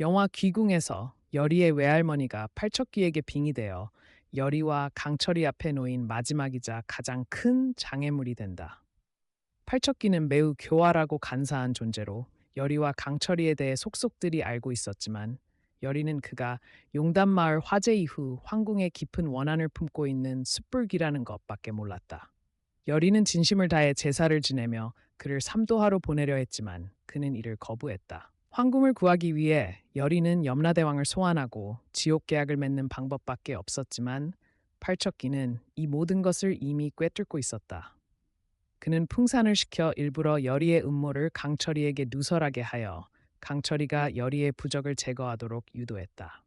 영화 귀궁에서 여리의 외할머니가 팔척귀에게 빙의되어 여리와 강철이 앞에 놓인 마지막이자 가장 큰 장애물이 된다. 팔척귀는 매우 교활하고 간사한 존재로 여리와 강철이에 대해 속속들이 알고 있었지만 여리는 그가 용담마을 화재 이후 황궁에 깊은 원한을 품고 있는 숯불귀라는 것밖에 몰랐다. 여리는 진심을 다해 제사를 지내며 그를 삼도하러 보내려 했지만 그는 이를 거부했다. 황궁을 구하기 위해 여리는 염라대왕을 소환하고 지옥 계약을 맺는 방법밖에 없었지만 팔척기는 이 모든 것을 이미 꿰뚫고 있었다. 그는 풍산을 시켜 일부러 여리의 음모를 강철이에게 누설하게 하여 강철이가 여리의 부적을 제거하도록 유도했다.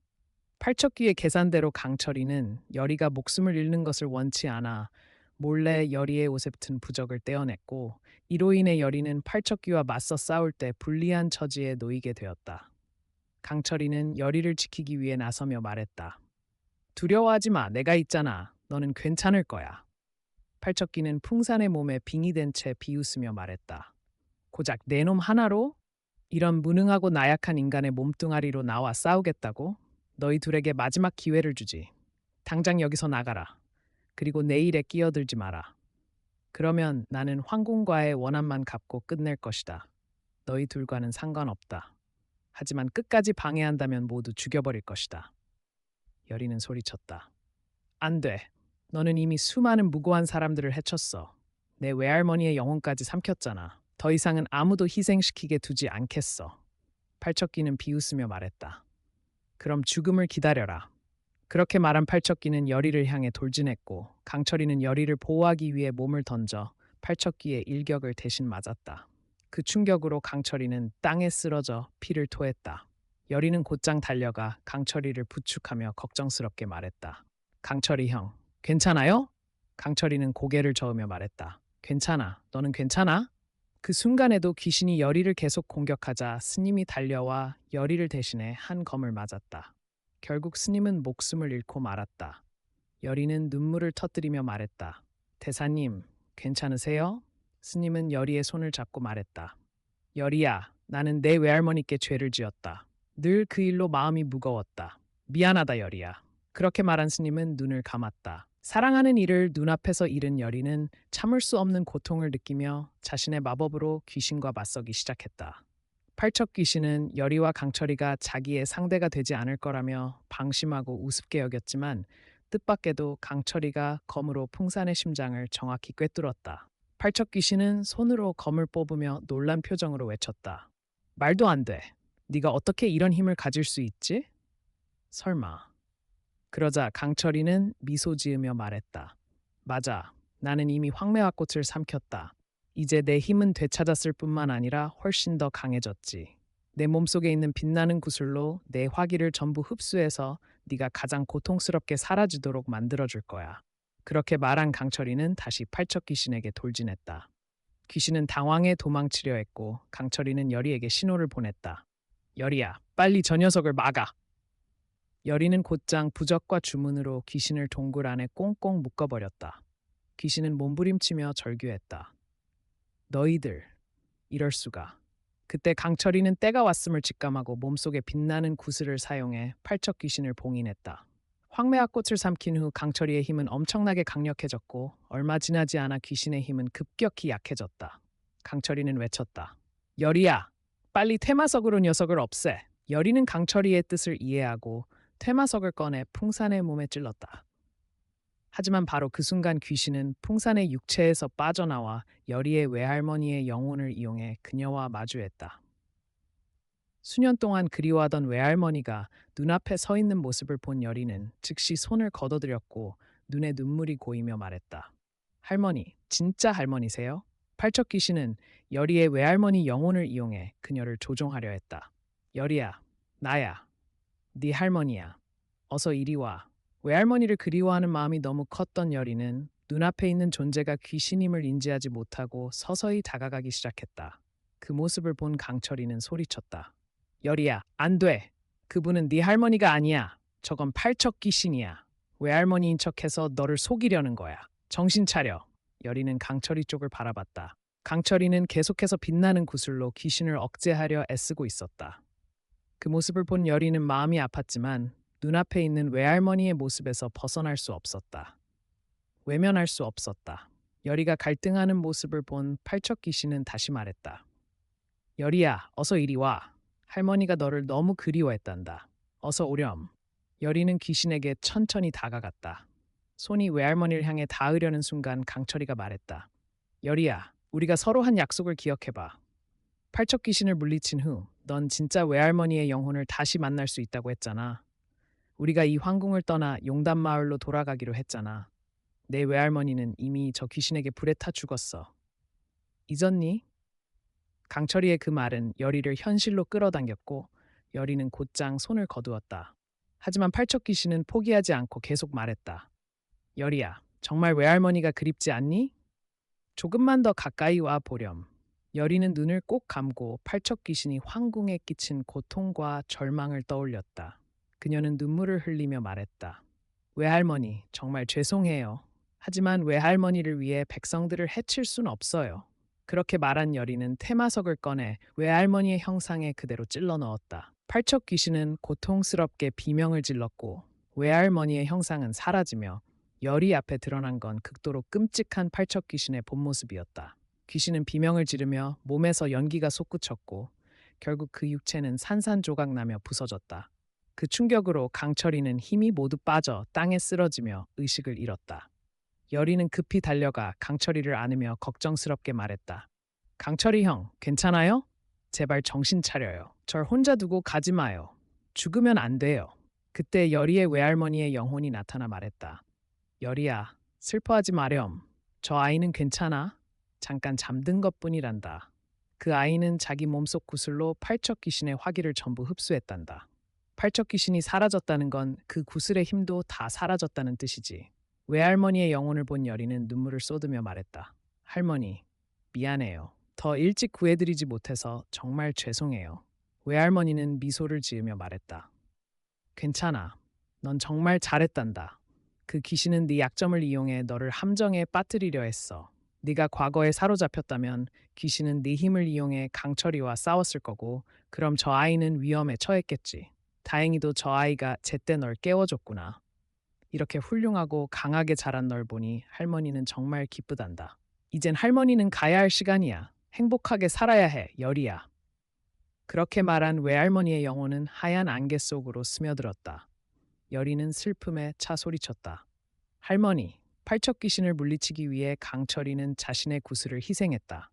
팔척귀의 계산대로 강철이는 여리가 목숨을 잃는 것을 원치 않아 몰래 여리의 옷에 붙은 부적을 떼어냈고 이로 인해 여리는 팔척귀와 맞서 싸울 때 불리한 처지에 놓이게 되었다. 강철이는 여리를 지키기 위해 나서며 말했다. 두려워하지 마. 내가 있잖아. 너는 괜찮을 거야. 팔척귀는 풍산의 몸에 빙이 된 채 비웃으며 말했다. 고작 내 놈 하나로? 이런 무능하고 나약한 인간의 몸뚱아리로 나와 싸우겠다고? 너희 둘에게 마지막 기회를 주지. 당장 여기서 나가라. 그리고 내 일에 끼어들지 마라. 그러면 나는 황궁과의 원한만 갚고 끝낼 것이다. 너희 둘과는 상관없다. 하지만 끝까지 방해한다면 모두 죽여버릴 것이다. 여리는 소리쳤다. 안 돼. 너는 이미 수많은 무고한 사람들을 해쳤어. 내 외할머니의 영혼까지 삼켰잖아. 더 이상은 아무도 희생시키게 두지 않겠어. 팔척귀는 비웃으며 말했다. 그럼 죽음을 기다려라. 그렇게 말한 팔척귀는 여리를 향해 돌진했고 강철이는 여리를 보호하기 위해 몸을 던져 팔척귀의 일격을 대신 맞았다. 그 충격으로 강철이는 땅에 쓰러져 피를 토했다. 여리는 곧장 달려가 강철이를 부축하며 걱정스럽게 말했다. 강철이 형, 괜찮아요? 강철이는 고개를 저으며 말했다. 괜찮아. 너는 괜찮아? 그 순간에도 귀신이 여리를 계속 공격하자 스님이 달려와 여리를 대신해 한 검을 맞았다. 결국 스님은 목숨을 잃고 말았다. 여리는 눈물을 터뜨리며 말했다. 대사님, 괜찮으세요? 스님은 여리의 손을 잡고 말했다. 여리야, 나는 내 외할머니께 죄를 지었다. 늘 그 일로 마음이 무거웠다. 미안하다, 여리야. 그렇게 말한 스님은 눈을 감았다. 사랑하는 이를 눈앞에서 잃은 여리는 참을 수 없는 고통을 느끼며 자신의 마법으로 귀신과 맞서기 시작했다. 팔척 귀신은 여리와 강철이가 자기의 상대가 되지 않을 거라며 방심하고 우습게 여겼지만 뜻밖에도 강철이가 검으로 풍산의 심장을 정확히 꿰뚫었다. 팔척 귀신은 손으로 검을 뽑으며 놀란 표정으로 외쳤다. 말도 안 돼. 네가 어떻게 이런 힘을 가질 수 있지? 설마. 그러자 강철이는 미소 지으며 말했다. 맞아. 나는 이미 황매화꽃을 삼켰다. 이제 내 힘은 되찾았을 뿐만 아니라 훨씬 더 강해졌지. 내 몸속에 있는 빛나는 구슬로 내 화기를 전부 흡수해서 네가 가장 고통스럽게 사라지도록 만들어줄 거야. 그렇게 말한 강철이는 다시 팔척 귀신에게 돌진했다. 귀신은 당황해 도망치려 했고 강철이는 여리에게 신호를 보냈다. 여리야, 빨리 저 녀석을 막아. 여리는 곧장 부적과 주문으로 귀신을 동굴 안에 꽁꽁 묶어버렸다. 귀신은 몸부림치며 절규했다. 너희들, 이럴 수가. 그때 강철이는 때가 왔음을 직감하고 몸속에 빛나는 구슬을 사용해 팔척 귀신을 봉인했다. 황매화꽃을 삼킨 후 강철이의 힘은 엄청나게 강력해졌고 얼마 지나지 않아 귀신의 힘은 급격히 약해졌다. 강철이는 외쳤다. 여리야, 빨리 퇴마석으로 녀석을 없애. 여리는 강철이의 뜻을 이해하고 퇴마석을 꺼내 풍산의 몸에 찔렀다. 하지만 바로 그 순간 귀신은 풍산의 육체에서 빠져나와 여리의 외할머니의 영혼을 이용해 그녀와 마주했다. 수년 동안 그리워하던 외할머니가 눈앞에 서 있는 모습을 본 여리는 즉시 손을 걷어들였고 눈에 눈물이 고이며 말했다. 할머니, 진짜 할머니세요? 팔척 귀신은 여리의 외할머니 영혼을 이용해 그녀를 조종하려 했다. 여리야, 나야. 네 할머니야. 어서 이리 와. 외할머니를 그리워하는 마음이 너무 컸던 여리는 눈앞에 있는 존재가 귀신임을 인지하지 못하고 서서히 다가가기 시작했다. 그 모습을 본 강철이는 소리쳤다. 여리야, 안 돼. 그분은 네 할머니가 아니야. 저건 팔척 귀신이야. 외할머니인 척해서 너를 속이려는 거야. 정신 차려. 여리는 강철이 쪽을 바라봤다. 강철이는 계속해서 빛나는 구슬로 귀신을 억제하려 애쓰고 있었다. 그 모습을 본 여리는 마음이 아팠지만 눈앞에 있는 외할머니의 모습에서 벗어날 수 없었다. 외면할 수 없었다. 여리가 갈등하는 모습을 본 팔척 귀신은 다시 말했다. 여리야, 어서 이리 와. 할머니가 너를 너무 그리워했단다. 어서 오렴. 여리는 귀신에게 천천히 다가갔다. 손이 외할머니를 향해 닿으려는 순간 강철이가 말했다. 여리야, 우리가 서로 한 약속을 기억해봐. 팔척 귀신을 물리친 후 넌 진짜 외할머니의 영혼을 다시 만날 수 있다고 했잖아. 우리가 이 황궁을 떠나 용담 마을로 돌아가기로 했잖아. 내 외할머니는 이미 저 귀신에게 불에 타 죽었어. 잊었니? 강철이의 그 말은 여리를 현실로 끌어당겼고 여리는 곧장 손을 거두었다. 하지만 팔척 귀신은 포기하지 않고 계속 말했다. 여리야, 정말 외할머니가 그립지 않니? 조금만 더 가까이 와 보렴. 여리는 눈을 꼭 감고 팔척 귀신이 황궁에 끼친 고통과 절망을 떠올렸다. 그녀는 눈물을 흘리며 말했다. 외할머니, 정말 죄송해요. 하지만 외할머니를 위해 백성들을 해칠 순 없어요. 그렇게 말한 여리는 테마석을 꺼내 외할머니의 형상에 그대로 찔러 넣었다. 팔척 귀신은 고통스럽게 비명을 질렀고 외할머니의 형상은 사라지며 여리 앞에 드러난 건 극도로 끔찍한 팔척 귀신의 본 모습이었다. 귀신은 비명을 지르며 몸에서 연기가 솟구쳤고 결국 그 육체는 산산조각 나며 부서졌다. 그 충격으로 강철이는 힘이 모두 빠져 땅에 쓰러지며 의식을 잃었다. 여리는 급히 달려가 강철이를 안으며 걱정스럽게 말했다. 강철이 형, 괜찮아요? 제발 정신 차려요. 절 혼자 두고 가지 마요. 죽으면 안 돼요. 그때 여리의 외할머니의 영혼이 나타나 말했다. 여리야, 슬퍼하지 마렴. 저 아이는 괜찮아. 잠깐 잠든 것뿐이란다. 그 아이는 자기 몸속 구슬로 팔척 귀신의 화기를 전부 흡수했단다. 팔척 귀신이 사라졌다는 건 그 구슬의 힘도 다 사라졌다는 뜻이지. 외할머니의 영혼을 본 여리는 눈물을 쏟으며 말했다. 할머니, 미안해요. 더 일찍 구해드리지 못해서 정말 죄송해요. 외할머니는 미소를 지으며 말했다. 괜찮아. 넌 정말 잘했단다. 그 귀신은 네 약점을 이용해 너를 함정에 빠뜨리려 했어. 네가 과거에 사로잡혔다면 귀신은 네 힘을 이용해 강철이와 싸웠을 거고 그럼 저 아이는 위험에 처했겠지. 다행히도 저 아이가 제때 널 깨워줬구나. 이렇게 훌륭하고 강하게 자란 널 보니 할머니는 정말 기쁘단다. 이젠 할머니는 가야 할 시간이야. 행복하게 살아야 해, 여리야. 그렇게 말한 외할머니의 영혼은 하얀 안개 속으로 스며들었다. 여리는 슬픔에 차 소리쳤다. 할머니, 팔척 귀신을 물리치기 위해 강철이는 자신의 구슬을 희생했다.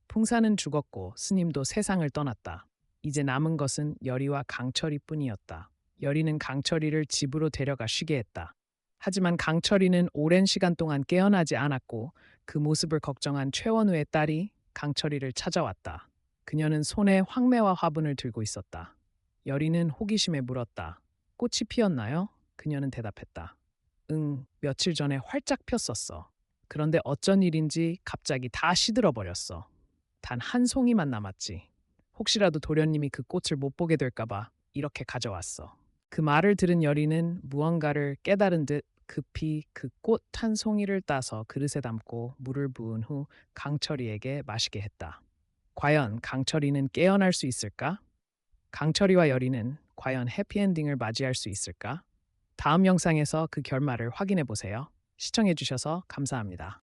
풍사는 죽었고 스님도 세상을 떠났다. 이제 남은 것은 여리와 강철이뿐이었다. 여리는 강철이를 집으로 데려가 쉬게 했다. 하지만 강철이는 오랜 시간 동안 깨어나지 않았고 그 모습을 걱정한 최원우의 딸이 강철이를 찾아왔다. 그녀는 손에 황매와 화분을 들고 있었다. 여리는 호기심에 물었다. 꽃이 피었나요? 그녀는 대답했다. 응, 며칠 전에 활짝 폈었어. 그런데 어쩐 일인지 갑자기 다 시들어 버렸어. 단 한 송이만 남았지. 혹시라도 도련님이 그 꽃을 못 보게 될까봐 이렇게 가져왔어. 그 말을 들은 여리는 무언가를 깨달은 듯 급히 그 꽃 한 송이를 따서 그릇에 담고 물을 부은 후 강철이에게 마시게 했다. 과연 강철이는 깨어날 수 있을까? 강철이와 여리는 과연 해피엔딩을 맞이할 수 있을까? 다음 영상에서 그 결말을 확인해 보세요. 시청해 주셔서 감사합니다.